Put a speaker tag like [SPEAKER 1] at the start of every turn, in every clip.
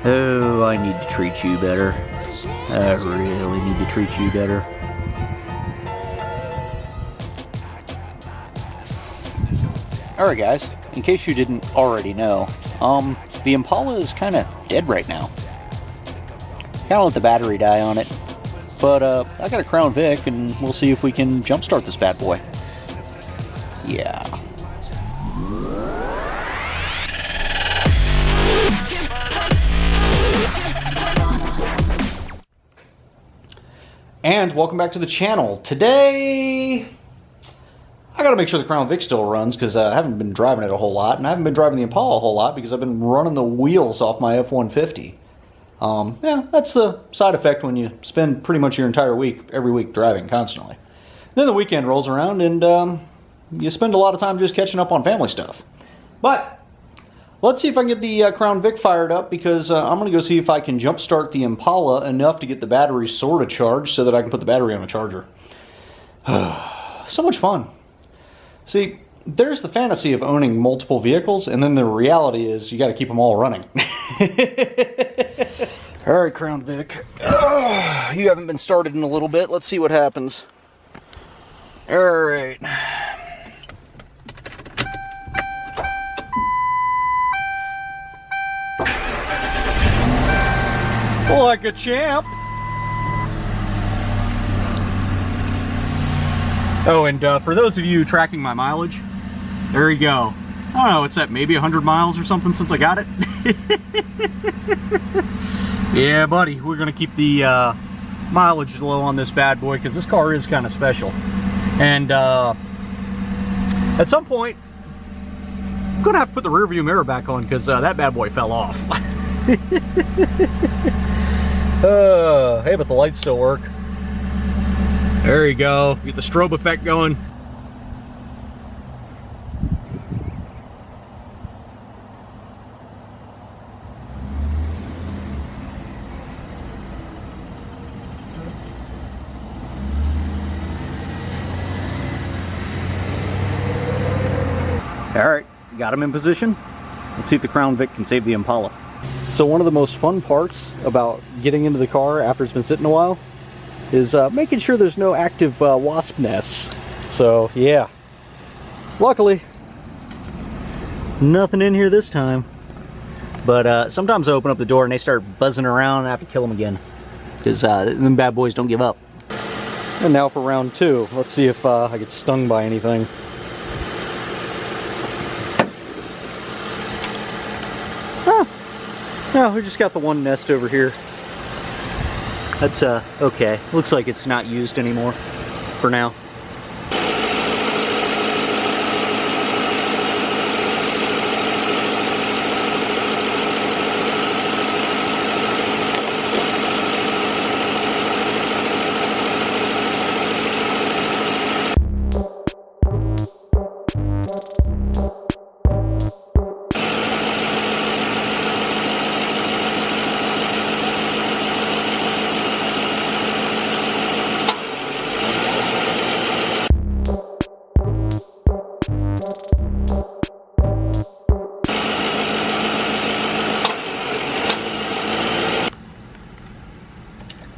[SPEAKER 1] Oh, I need to treat you better. I really need to treat you better. Alright guys, in case you didn't already know, the Impala is kind of dead right now. Kind of let the battery die on it. But I got a Crown Vic and we'll see if we can jumpstart this bad boy. Yeah. And welcome back to the channel. Today, I gotta make sure the Crown Vic still runs because I haven't been driving it a whole lot, and I haven't been driving the Impala a whole lot because I've been running the wheels off my F-150. Yeah, that's the side effect when you spend pretty much your entire week, every week, driving constantly. Then the weekend rolls around and you spend a lot of time just catching up on family stuff. But let's see if I can get the Crown Vic fired up because I'm going to go see if I can jumpstart the Impala enough to get the battery sort of charged so that I can put the battery on a charger. So much fun. See, there's the fantasy of owning multiple vehicles, and then the reality is you got to keep them all running. All right, Crown Vic. You haven't been started in a little bit. Let's see what happens. All right. Like a champ. Oh, and for those of you tracking my mileage, there you go. I don't know, what's that, maybe 100 miles or something since I got it? Yeah, buddy, we're going to keep the mileage low on this bad boy because this car is kind of special. And at some point, I'm going to have to put the rear view mirror back on because that bad boy fell off. Hey, but the lights still work. There you go. Get the strobe effect going. Alright, got him in position. Let's see if the Crown Vic can save the Impala. So one of the most fun parts about getting into the car after it's been sitting a while is making sure there's no active wasp nests. So yeah, luckily nothing in here this time. But sometimes I open up the door and they start buzzing around and I have to kill them again because them bad boys don't give up. And now for round two, let's see if I get stung by anything. No, we just got the one nest over here. That's okay. Looks like it's not used anymore for now.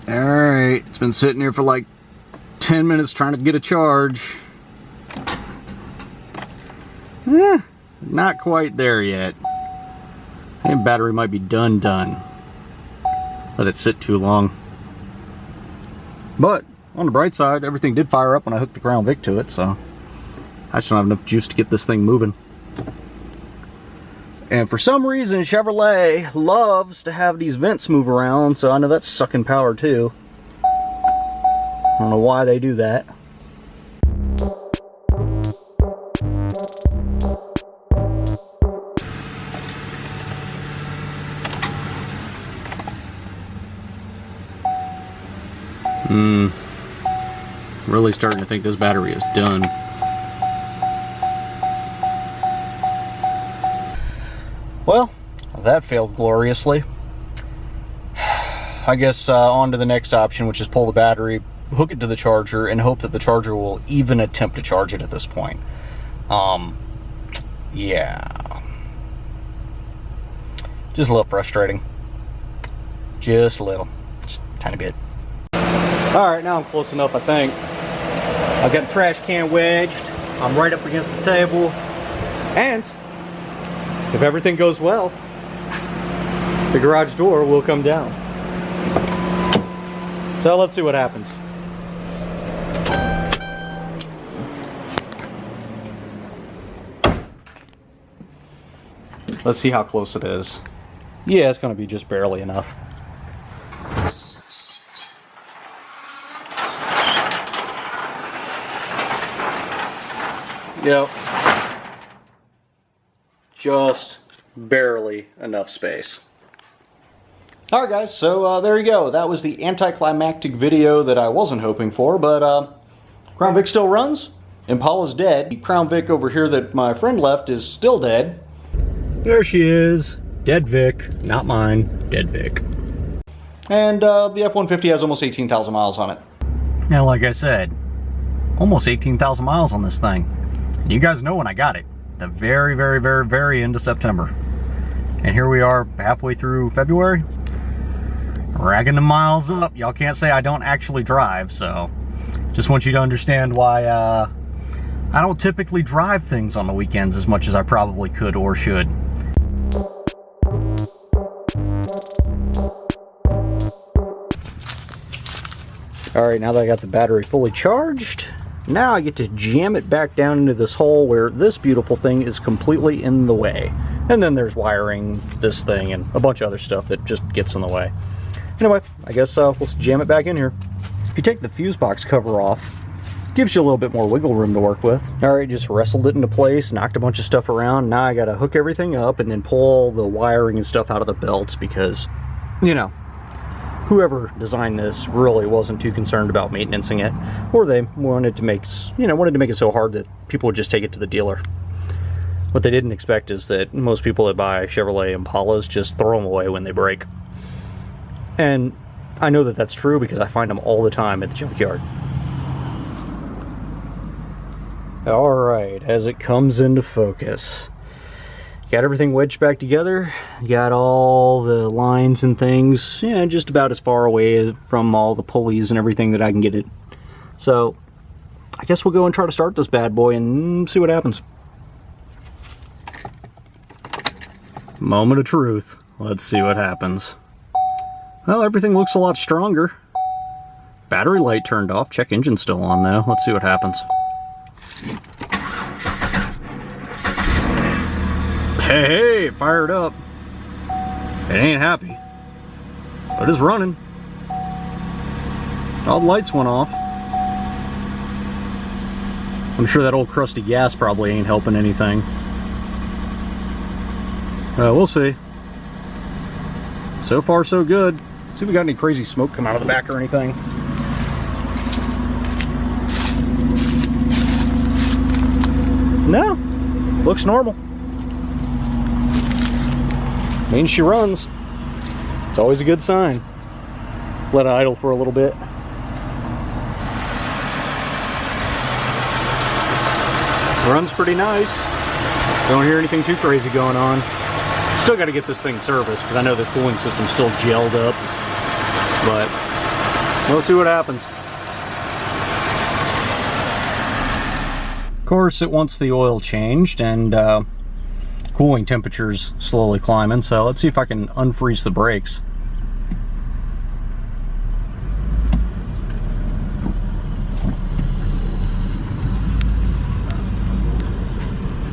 [SPEAKER 1] Alright, it's been sitting here for like 10 minutes trying to get a charge. Not quite there yet. I think battery might be done. Let it sit too long. But on the bright side, everything did fire up when I hooked the Crown Vic to it, so I just don't have enough juice to get this thing moving. And for some reason, Chevrolet loves to have these vents move around, so I know that's sucking power too. I don't know why they do that. Really starting to think this battery is done. Well, that failed gloriously. I guess on to the next option, which is pull the battery, hook it to the charger, and hope that the charger will even attempt to charge it at this point. Yeah. Just a little frustrating. Just a little. Just a tiny bit. Alright, now I'm close enough, I think. I've got a trash can wedged. I'm right up against the table. And if everything goes well, the garage door will come down. So let's see what happens. Let's see how close it is. Yeah, it's going to be just barely enough. Yep. Just barely enough space. Alright guys, so there you go. That was the anticlimactic video that I wasn't hoping for, but Crown Vic still runs. Impala's dead. The Crown Vic over here that my friend left is still dead. There she is. Dead Vic. Not mine. Dead Vic. And the F-150 has almost 18,000 miles on it. Now, like I said, almost 18,000 miles on this thing. And you guys know when I got it. The very, very, very, very end of September. And here we are halfway through February. Ragging the miles up. Y'all can't say I don't actually drive, so just want you to understand why I don't typically drive things on the weekends as much as I probably could or should. Alright, now that I got the battery fully charged, now I get to jam it back down into this hole where this beautiful thing is completely in the way. And then there's wiring, this thing, and a bunch of other stuff that just gets in the way. Anyway, I guess we'll jam it back in here. If you take the fuse box cover off, it gives you a little bit more wiggle room to work with. Alright, just wrestled it into place, knocked a bunch of stuff around. Now I gotta hook everything up and then pull the wiring and stuff out of the belts because, you know, whoever designed this really wasn't too concerned about maintaining it, or they wanted to make, wanted to make it so hard that people would just take it to the dealer. What they didn't expect is that most people that buy Chevrolet Impalas just throw them away when they break. And I know that that's true because I find them all the time at the junkyard. Alright, as it comes into focus. Got everything wedged back together, got all the lines and things, yeah, just about as far away from all the pulleys and everything that I can get it. So, I guess we'll go and try to start this bad boy and see what happens. Moment of truth. Let's see what happens. Well, everything looks a lot stronger. Battery light turned off, check engine still on though. Let's see what happens. Hey, it fired up. It ain't happy, but it's running. All the lights went off. I'm sure that old crusty gas probably ain't helping anything. We'll see. So far, so good. See if we got any crazy smoke come out of the back or anything. No, looks normal. Means she runs. It's always a good sign. Let it idle for a little bit. Runs pretty nice. Don't hear anything too crazy going on. Still got to get this thing serviced because I know the cooling system's still gelled up. But we'll see what happens. Of course, it wants the oil changed and cooling temperatures slowly climbing, so let's see if I can unfreeze the brakes.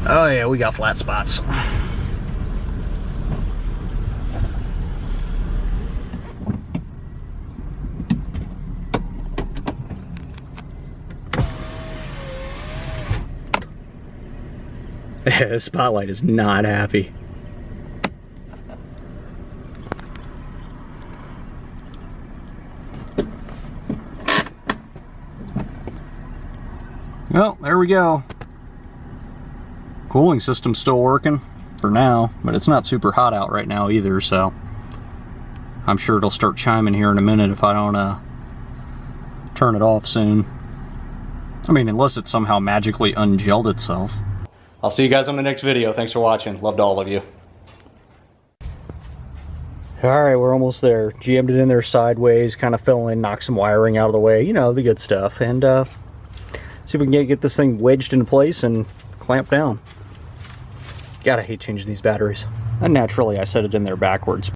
[SPEAKER 1] Oh yeah, we got flat spots. The spotlight is not happy. Well, there we go. Cooling system's still working for now, but it's not super hot out right now either, so I'm sure it'll start chiming here in a minute if I don't turn it off soon. I mean, unless it somehow magically ungelled itself. I'll see you guys on the next video. Thanks for watching. Love to all of you. Alright, we're almost there. GM'd it in there sideways, kind of fill in, knock some wiring out of the way, you know, the good stuff. And see if we can get this thing wedged in place and clamp down. God, I hate changing these batteries. And naturally, I set it in there backwards.